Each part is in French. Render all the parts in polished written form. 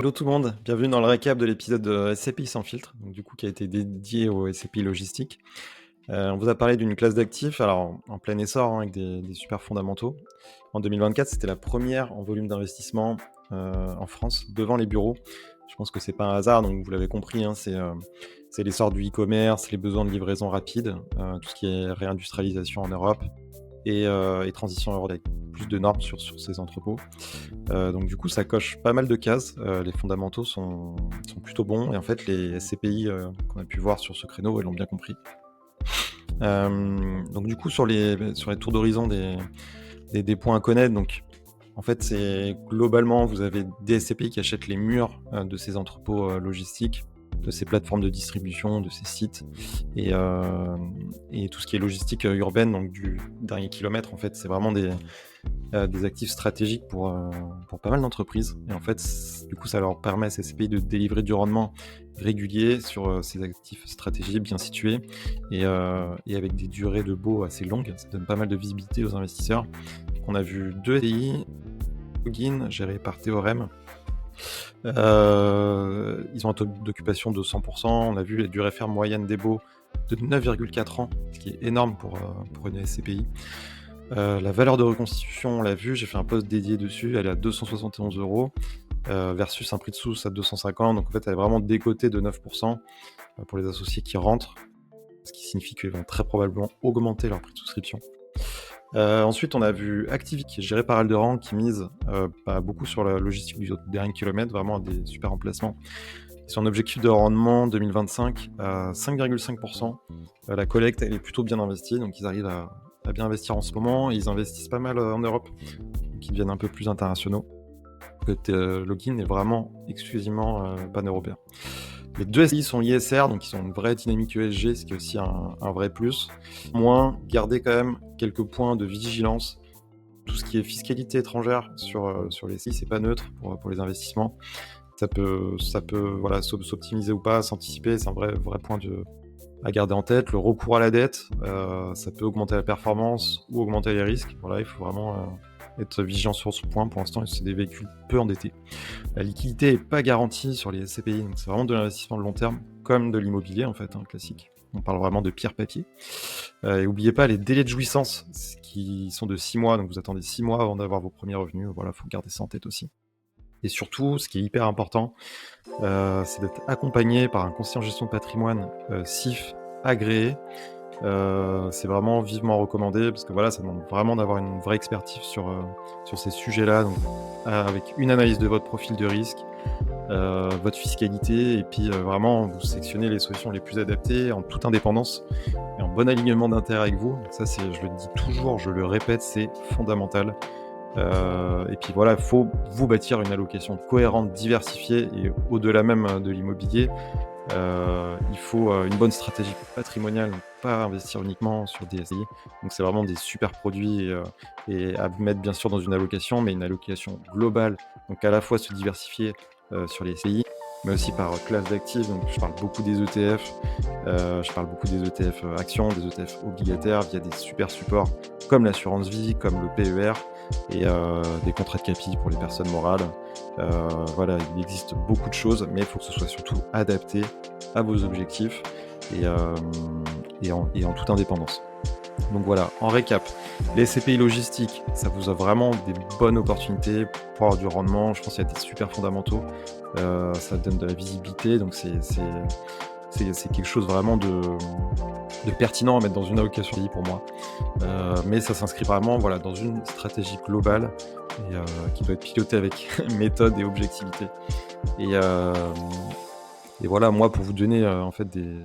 Hello tout le monde, bienvenue dans le récap de l'épisode de SCPI sans filtre, donc du coup qui a été dédié au SCPI logistique. On vous a parlé d'une classe d'actifs, alors en plein essor avec des super fondamentaux. En 2024, c'était la première en volume d'investissement en France devant les bureaux. Je pense que c'est pas un hasard, donc vous l'avez compris, c'est l'essor du e-commerce, les besoins de livraison rapide, tout ce qui est réindustrialisation en Europe et transition Europe avec plus de normes sur ces entrepôts. Donc du coup, ça coche pas mal de cases. Les fondamentaux sont plutôt bons et en fait, les SCPI qu'on a pu voir sur ce créneau, ils l'ont bien compris. Donc du coup, sur les tours d'horizon des points à connaître, donc en fait, c'est globalement, vous avez des SCPI qui achètent les murs de ces entrepôts logistiques, de ces plateformes de distribution, de ces sites, et tout ce qui est logistique urbaine, donc du dernier kilomètre, en fait, c'est vraiment des actifs stratégiques pour pas mal d'entreprises. Et en fait, du coup, ça leur permet à ces SCPI de délivrer du rendement régulier sur ces actifs stratégiques bien situés et avec des durées de baux assez longues. Ça donne pas mal de visibilité aux investisseurs. On a vu 2 SCPI, Login, gérés par Théorème. Ils ont un taux d'occupation de 100%. On a vu les durées fermes moyennes des baux de 9,4 ans, ce qui est énorme pour une SCPI. La valeur de reconstitution, on l'a vu, j'ai fait un post dédié dessus, elle est à 271 € versus un prix de source à 250. Donc en fait, elle est vraiment décotée de 9% pour les associés qui rentrent, ce qui signifie qu'ils vont très probablement augmenter leur prix de souscription. Ensuite, on a vu Activik, qui est géré par Alderan, qui mise beaucoup sur la logistique du dernier kilomètre, vraiment des super emplacements. Ils ont un objectif de rendement 2025 à 5,5%. La collecte, elle est plutôt bien investie, donc ils arrivent à bien investir en ce moment. Ils investissent pas mal en Europe, donc ils deviennent un peu plus internationaux. Login est vraiment exclusivement pan-européen. Les 2 SCI sont ISR, donc ils ont une vraie dynamique ESG, ce qui est aussi un vrai plus. Moins, garder quand même quelques points de vigilance. Tout ce qui est fiscalité étrangère sur les SCI, c'est pas neutre pour les investissements. Ça peut voilà, s'optimiser ou pas, s'anticiper, c'est un vrai point à garder en tête. Le recours à la dette, ça peut augmenter la performance ou augmenter les risques. Voilà, il faut vraiment être vigilant sur ce point. Pour l'instant, c'est des véhicules peu endettés. La liquidité n'est pas garantie sur les SCPI, donc c'est vraiment de l'investissement de long terme, comme de l'immobilier en fait, classique. On parle vraiment de pierre papier. Et n'oubliez pas les délais de jouissance, qui sont de 6 mois, donc vous attendez 6 mois avant d'avoir vos premiers revenus. Voilà, faut garder ça en tête aussi. Et surtout, ce qui est hyper important, c'est d'être accompagné par un conseiller en gestion de patrimoine CIF agréé. C'est vraiment vivement recommandé parce que voilà, ça demande vraiment d'avoir une vraie expertise sur ces sujets-là, donc avec une analyse de votre profil de risque, votre fiscalité, et puis vraiment vous sélectionnez les solutions les plus adaptées en toute indépendance et en bon alignement d'intérêt avec vous. Donc ça, je le dis toujours, je le répète, c'est fondamental. Et puis voilà, il faut vous bâtir une allocation cohérente, diversifiée, et au-delà même de l'immobilier, il faut une bonne stratégie patrimoniale, donc pas investir uniquement sur des SCI. Donc c'est vraiment des super produits et à mettre bien sûr dans une allocation, mais une allocation globale, donc à la fois se diversifier sur les SCI, mais aussi par classe d'actifs. Donc je parle beaucoup des ETF, actions, des ETF obligataires via des super supports comme l'assurance vie, comme le PER, et des contrats de capi pour les personnes morales. Voilà, il existe beaucoup de choses, mais il faut que ce soit surtout adapté à vos objectifs et en toute indépendance. Donc voilà, en récap, les SCPI logistiques, ça vous a vraiment des bonnes opportunités pour avoir du rendement. Je pense qu'il y a des super fondamentaux, ça donne de la visibilité, donc c'est quelque chose vraiment de pertinent à mettre dans une allocation vie pour moi. Mais ça s'inscrit vraiment dans une stratégie globale et qui doit être pilotée avec méthode et objectivité. Et voilà, moi, pour vous donner en fait des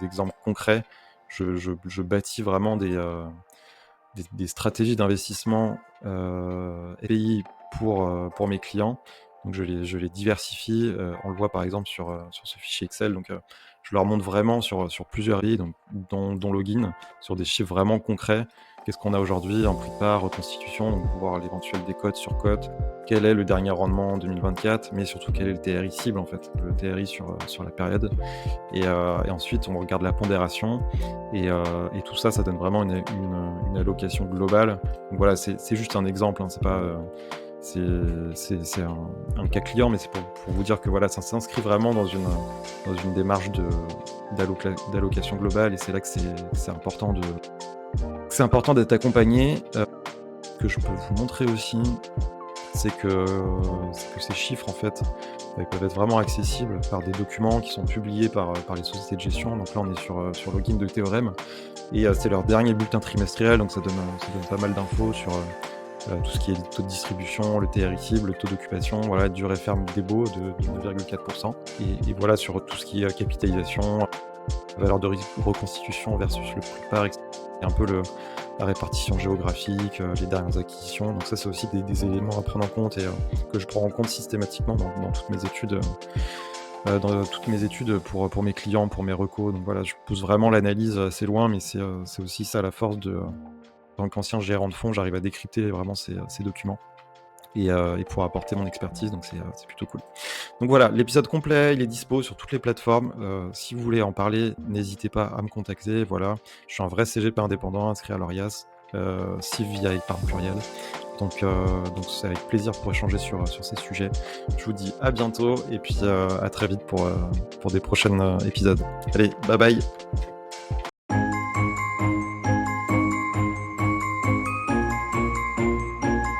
exemples concrets, je bâtis vraiment des stratégies d'investissement SCPI pour mes clients. Donc je les diversifie. On le voit par exemple sur ce fichier Excel. Donc je leur montre vraiment sur plusieurs vies, donc dont Login, sur des chiffres vraiment concrets. Qu'est-ce qu'on a aujourd'hui en prix de part, reconstitution, donc voir l'éventuel décote sur cote, quel est le dernier rendement en 2024, mais surtout quel est le TRI cible en fait, le TRI sur la période. Et ensuite on regarde la pondération et tout ça, ça donne vraiment une allocation globale. Donc voilà, c'est juste un exemple, hein, c'est un cas client, mais c'est pour vous dire que voilà, ça s'inscrit vraiment dans une démarche d'allocation globale et c'est là que c'est important d'être accompagné. Ce que je peux vous montrer aussi, c'est que ces chiffres, en fait, ils peuvent être vraiment accessibles par des documents qui sont publiés par les sociétés de gestion. Donc là, on est sur Login de Théorème et c'est leur dernier bulletin trimestriel, donc ça donne pas mal d'infos sur tout ce qui est le taux de distribution, le TRI, le taux d'occupation, voilà, durée ferme des baux de 9,4%. Et voilà, sur tout ce qui est capitalisation, valeur de reconstitution versus le prix de part, etc. Et un peu la répartition géographique, les dernières acquisitions. Donc ça, c'est aussi des éléments à prendre en compte et que je prends en compte systématiquement dans toutes mes études, pour mes clients, pour mes recos. Donc voilà, je pousse vraiment l'analyse assez loin, mais c'est aussi ça la force en tant qu'ancien gérant de fonds, j'arrive à décrypter vraiment ces documents et pour apporter mon expertise, donc c'est plutôt cool. Donc voilà, l'épisode complet, il est dispo sur toutes les plateformes. Si vous voulez en parler, n'hésitez pas à me contacter. Voilà, je suis un vrai CGP indépendant inscrit à l'ORIAS, Civ via épargne pluriel. Donc c'est avec plaisir pour échanger sur ces sujets. Je vous dis à bientôt et puis à très vite pour des prochains épisodes. Allez, bye bye.